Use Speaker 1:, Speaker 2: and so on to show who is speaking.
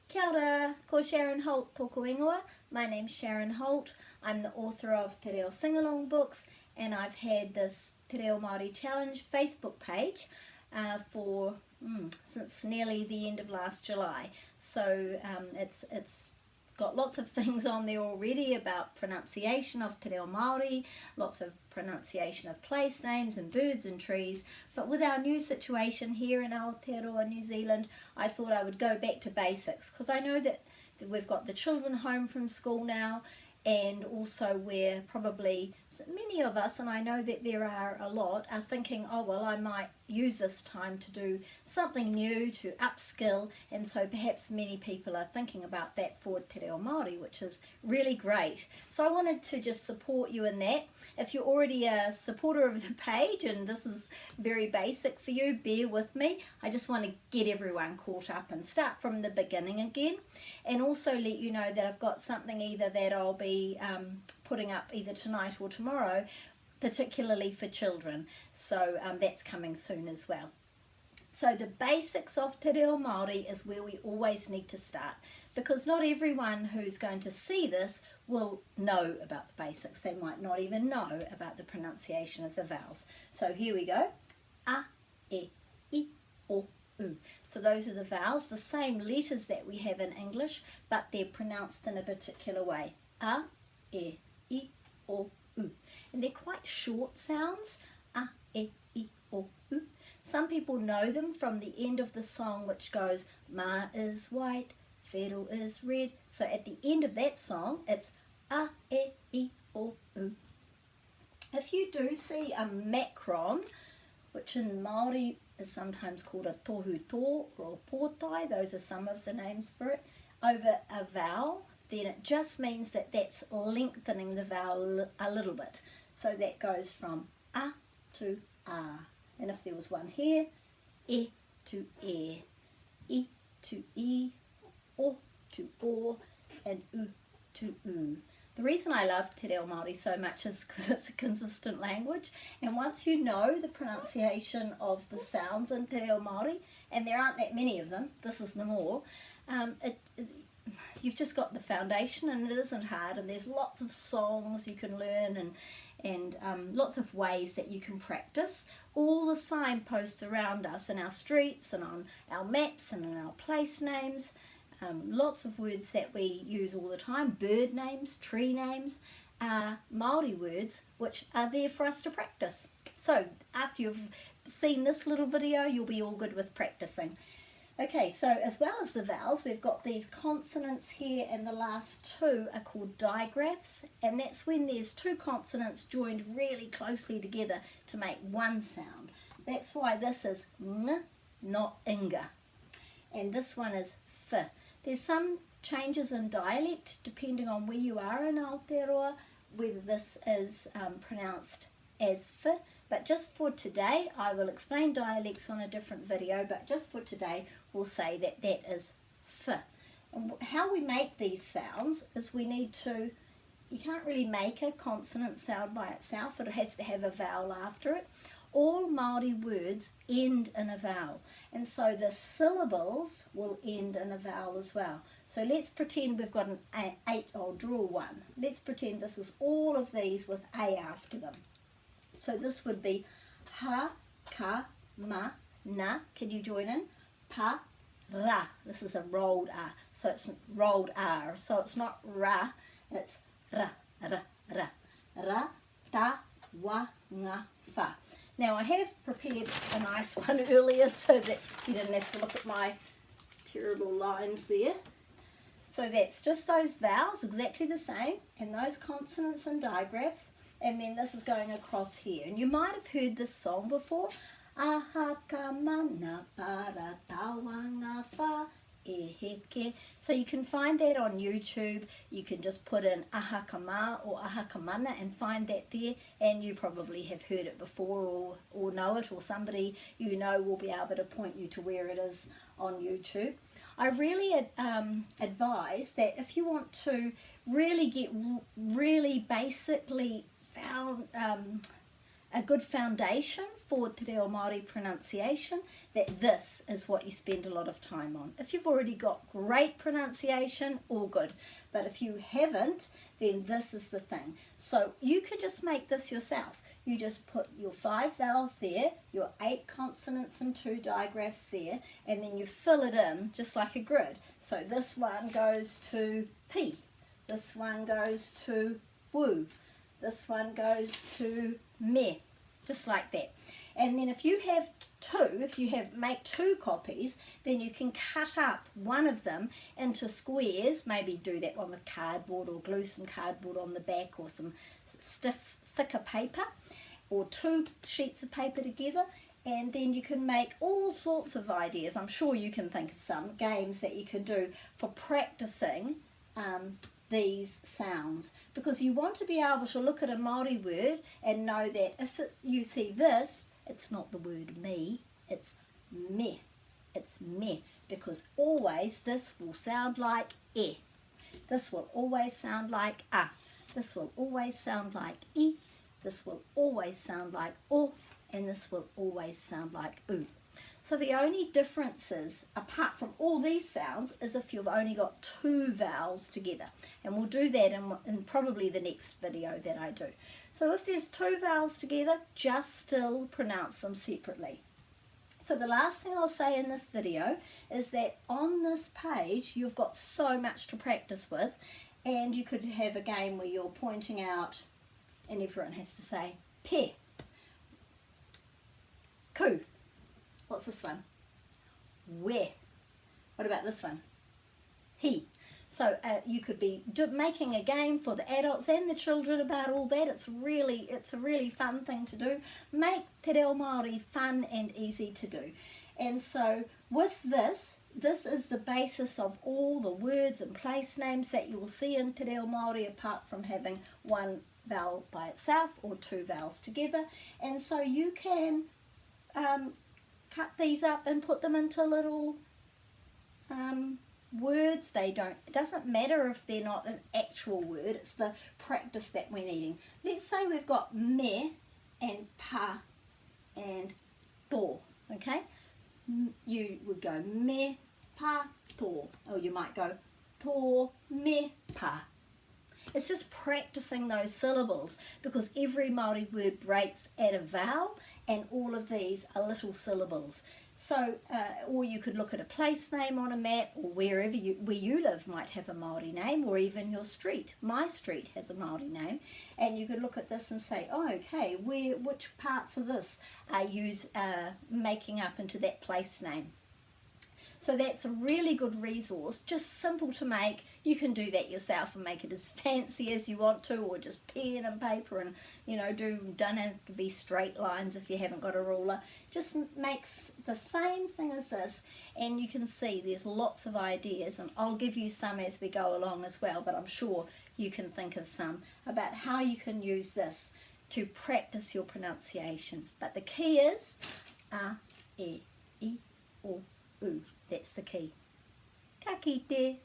Speaker 1: Kia ora, ko Sharon Holt tōku ingoa. My name's Sharon Holt. I'm the author of Te Reo Singalong books, and I've had this Te Reo Maori Challenge Facebook page since nearly the end of last July. So it's got lots of things on there already about pronunciation of Te Reo Maori, lots of pronunciation of place names and birds and trees. But with our new situation here in Aotearoa, New Zealand, I thought I would go back to basics, because I know that we've got the children home from school now, and also we're probably, many of us, and I know that there are a lot, are thinking, oh well, I might use this time to do something new, to upskill, and so perhaps many people are thinking about that for Te Reo Maori, which is really great. So I wanted to just support you in that. If you're already a supporter of the page and this is very basic for you, bear with me. I just want to get everyone caught up and start from the beginning again, and also let you know that I've got something either that I'll be putting up either tonight or tomorrow, particularly for children, so that's coming soon as well. So the basics of Te Reo Maori is where we always need to start, because not everyone who's going to see this will know about the basics. They might not even know about the pronunciation of the vowels. So here we go. A, e, I, o, u. So those are the vowels, the same letters that we have in English, but they're pronounced in a particular way. A, e, I, o, u. And they're quite short sounds. A, e, I, o, u. Some people know them from the end of the song, which goes, Ma is white, Whero is red. So at the end of that song, it's A, e, I, o, u. If you do see a macron, which in Māori is sometimes called a tohu tō or a pōtai, those are some of the names for it, over a vowel, then it just means that that's lengthening the vowel a little bit. So that goes from A to A. And if there was one here, E to E, I to I, O to O, and U to U. The reason I love Te Reo Maori so much is because it's a consistent language, and once you know the pronunciation of the sounds in Te Reo Maori, and there aren't that many of them, this is them all, you've just got the foundation, and it isn't hard, and there's lots of songs you can learn, and lots of ways that you can practice. All the signposts around us in our streets and on our maps and in our place names, lots of words that we use all the time, bird names, tree names, are Māori words which are there for us to practice. So after you've seen this little video, you'll be all good with practicing. Okay, so as well as the vowels, we've got these consonants here, and the last two are called digraphs, and that's when there's two consonants joined really closely together to make one sound. That's why this is ng, not inga, and this one is f. There's some changes in dialect depending on where you are in Aotearoa, whether this is pronounced as f. But just for today, I will explain dialects on a different video, but just for today, we'll say that that is f. And how we make these sounds is we need to, you can't really make a consonant sound by itself, it has to have a vowel after it. All Māori words end in a vowel, and so the syllables will end in a vowel as well. So let's pretend we've got an 8, I'll draw one. Let's pretend this is all of these with A after them. So this would be ha, ka, ma, na. Can you join in? Pa, ra. This is a rolled R. So it's rolled R. So it's not ra, it's ra, ra, ra. Ra, ta, wa, nga, fa. Now I have prepared a nice one earlier so that you didn't have to look at my terrible lines there. So that's just those vowels, exactly the same, and those consonants and digraphs. And then this is going across here. And you might have heard this song before. Aha ka mana para tawanga fa e heke. So you can find that on YouTube. You can just put in aha ka ma or aha ka mana and find that there. And you probably have heard it before or know it, or somebody you know will be able to point you to where it is on YouTube. I really advise that if you want to really get really basically found a good foundation for Te Reo Maori pronunciation, that this is what you spend a lot of time on. If you've already got great pronunciation, all good. But if you haven't, then this is the thing. So you could just make this yourself. You just put your 5 vowels there, your 8 consonants and 2 digraphs there, and then you fill it in just like a grid. So this one goes to P, this one goes to Wu, this one goes to Me, just like that. And then if you have make 2 copies, then you can cut up one of them into squares, maybe do that one with cardboard or glue some cardboard on the back or some stiff, thicker paper, or 2 sheets of paper together, and then you can make all sorts of ideas. I'm sure you can think of some games that you can do for practicing these sounds, because you want to be able to look at a Māori word and know that if you see this, it's not the word me, it's me. It's me, because always this will sound like e. This will always sound like a. This will always sound like e. This will always sound like o, and this will always sound like u. So the only differences, apart from all these sounds, is if you've only got 2 vowels together. And we'll do that in probably the next video that I do. So if there's 2 vowels together, just still pronounce them separately. So the last thing I'll say in this video is that on this page, you've got so much to practice with, and you could have a game where you're pointing out, and everyone has to say, pe, ku. What's this one? We. What about this one? He. So you could be making a game for the adults and the children about all that. It's a really fun thing to do. Make Te Reo Maori fun and easy to do. And so with this is the basis of all the words and place names that you will see in Te Reo Maori, apart from having 1 vowel by itself or 2 vowels together. And so you can cut these up and put them into little words. It doesn't matter if they're not an actual word, it's the practice that we're needing. Let's say we've got me and pa and to, okay? You would go me, pa, to, or you might go to, me, pa. It's just practicing those syllables, because every Māori word breaks at a vowel, and all of these are little syllables. So, or you could look at a place name on a map, or where you live might have a Māori name, or even your street. My street has a Māori name, and you could look at this and say, oh, okay, which parts of this are you making up into that place name? So that's a really good resource, just simple to make. You can do that yourself and make it as fancy as you want to, or just pen and paper and, don't have to be straight lines if you haven't got a ruler. Just makes the same thing as this, and you can see there's lots of ideas, and I'll give you some as we go along as well, but I'm sure you can think of some about how you can use this to practice your pronunciation. But the key is a, e, I, o, u. That's the key. Ka kite.